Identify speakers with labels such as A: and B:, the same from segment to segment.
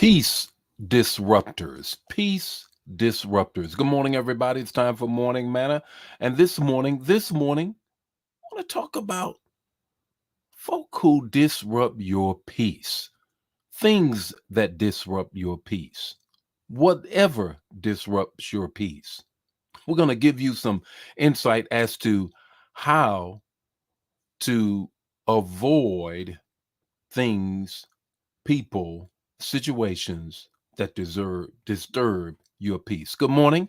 A: Peace disruptors. Peace disruptors. Good morning, everybody. It's time for Morning Manna. And this morning, I want to talk about folk who disrupt your peace, things that disrupt your peace, whatever disrupts your peace. We're going to give you some insight as to how to avoid things, people, situations that disturb your peace. Good morning.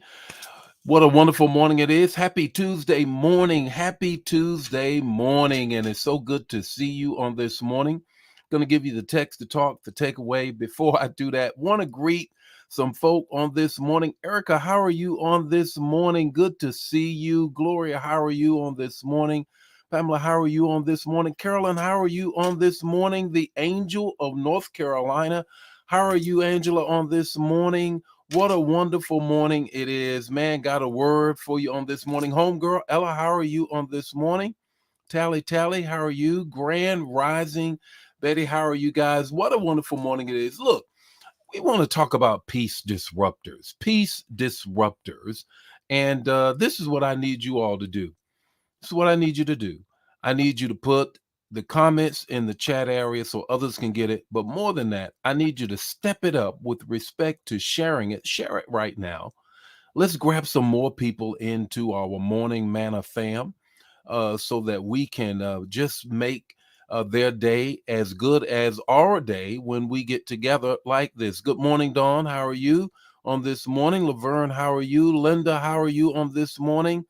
A: What a wonderful morning it is. Happy Tuesday morning. Happy Tuesday morning. And it's so good to see you on this morning. Going to give you the text to talk, the takeaway. Before I do that, want to greet some folk on this morning. Erica, how are you on this morning? Good to see you. Gloria, how are you on this morning? Pamela, how are you on this morning? Carolyn, how are you on this morning? The Angel of North Carolina. How are you, Angela, on this morning? What a wonderful morning it is. Man, got a word for you on this morning. Homegirl, Ella, how are you on this morning? Tally, how are you? Grand Rising. Betty, how are you guys? What a wonderful morning it is. Look, we want to talk about peace disruptors. Peace disruptors. And this is what I need you all to do. This is what I need you to do. I need you to put the comments in the chat area so others can get it. But more than that, I need you to step it up with respect to sharing it. Share it right now. Let's grab some more people into our morning manna fam so that we can just make their day as good as our day when we get together like this. Good morning, Dawn. How are you on this morning? Laverne, how are you? Linda, how are you on this morning?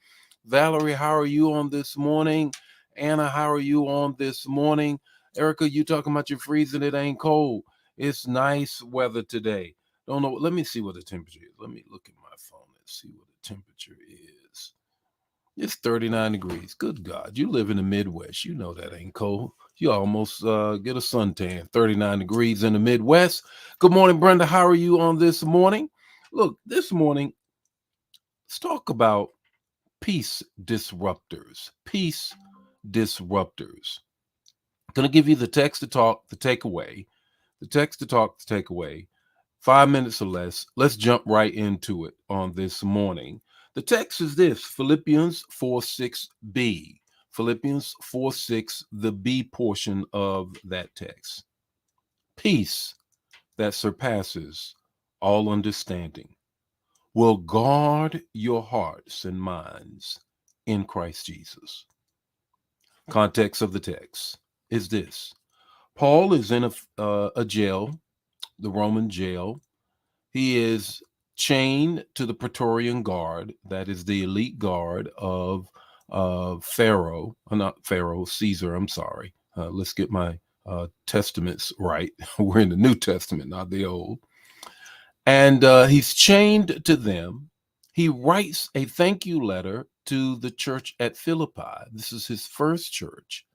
A: Valerie, how are you on this morning? Anna, how are you on this morning? Erica, you talking about you freezing? It ain't cold. It's nice weather today. Don't know. Let me see what the temperature is. Let me look at my phone and see what the temperature is. It's 39 degrees. Good God. You live in the Midwest. You know that ain't cold. You almost get a suntan. 39 degrees in the Midwest. Good morning, Brenda. How are you on this morning? Look, this morning, let's talk about peace disruptors. Peace disruptors. Going to give you the text to talk, the takeaway. The text to talk, the takeaway. 5 minutes or less. Let's jump right into it on this morning. The text is this: Philippians 4:6b. Philippians 4:6, the B portion of that text. Peace that surpasses all understanding will guard your hearts and minds in Christ Jesus. Context of the text is this: Paul is in a jail, the Roman jail. He is chained to the Praetorian Guard, that is the elite guard of Pharaoh, not Pharaoh, Caesar, I'm sorry. Let's get my testaments right. We're in the New Testament, not the Old. And he's chained to them. He writes a thank you letter to the church at Philippi. This is his first church.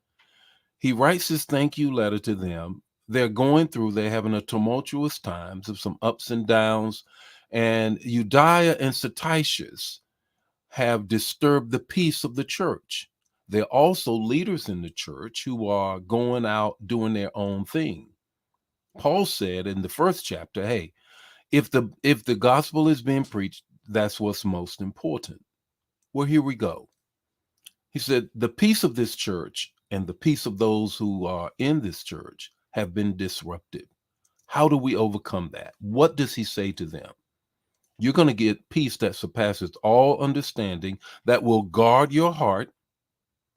A: He writes his thank you letter to them. They're having a tumultuous times of some ups and downs. And Euodiah and Ceticius have disturbed the peace of the church. They're also leaders in the church who are going out doing their own thing. Paul said in the first chapter, hey, if the gospel is being preached, that's what's most important. Well, here we go. He said, the peace of this church and the peace of those who are in this church have been disrupted. How do we overcome that? What does he say to them? You're going to get peace that surpasses all understanding, that will guard your heart,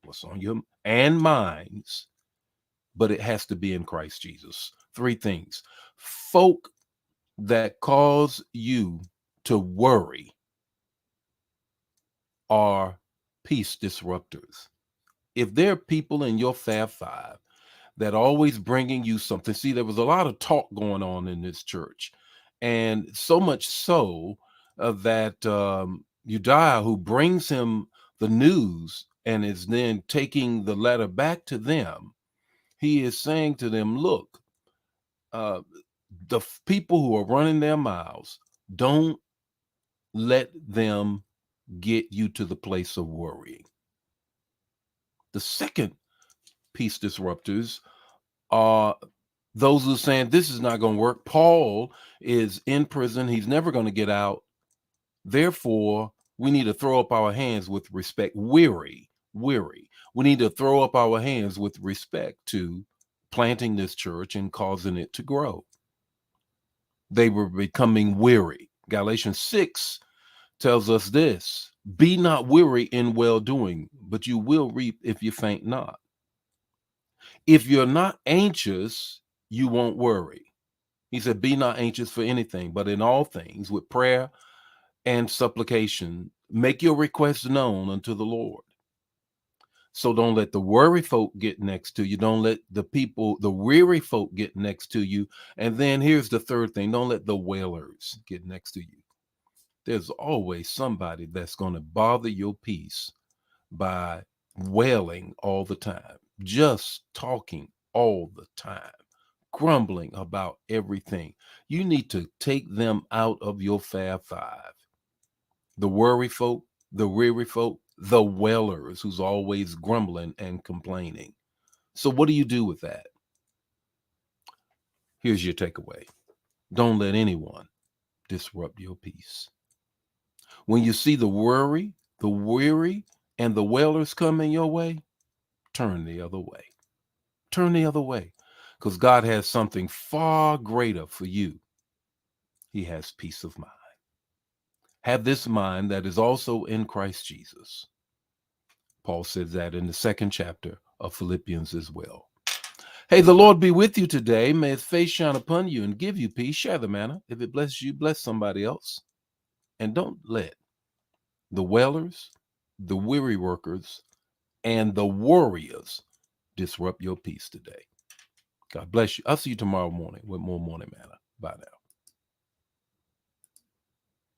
A: what's on your and minds, but it has to be in Christ Jesus. Three things. Folk that cause you to worry are peace disruptors. If there are people in your Fab Five that always bringing you something, see, there was a lot of talk going on in this church, and so much so that Euodiah, who brings him the news and is then taking the letter back to them, he is saying to them, look, uh, people who are running their mouths, don't let them get you to the place of worrying. The second peace disruptors are Those who are saying this is not going to work. Paul is in prison. He's never going to get out. Therefore, we need to throw up our hands with respect. Weary. We need to throw up our hands with respect to planting this church and causing it to grow. They were becoming weary. Galatians 6 tells us this: be not weary in well doing, but you will reap if you faint not. If you're not anxious, you won't worry. He said, be not anxious for anything, but in all things with prayer and supplication, make your requests known unto the Lord. So don't let the worry folk get next to you. Don't let the weary folk get next to you. And then here's the third thing: don't let the wailers get next to you. There's always somebody that's going to bother your peace by wailing all the time, just talking all the time, grumbling about everything. You need to take them out of your Fab Five. The worry folk, the weary folk, the wailers who's always grumbling and complaining. So, what do you do with that? Here's your takeaway: don't let anyone disrupt your peace. When you see the worry, the weary, and the wailers coming your way, turn the other way. Turn the other way, because God has something far greater for you. He has peace of mind. Have this mind that is also in Christ Jesus. Paul says that in the second chapter of Philippians as well. Hey, the Lord be with you today. May his face shine upon you and give you peace. Share the manna. If it blesses you, bless somebody else. And don't let the wailers, the weary workers, and the warriors disrupt your peace today. God bless you. I'll see you tomorrow morning with more Morning Manna. Bye now.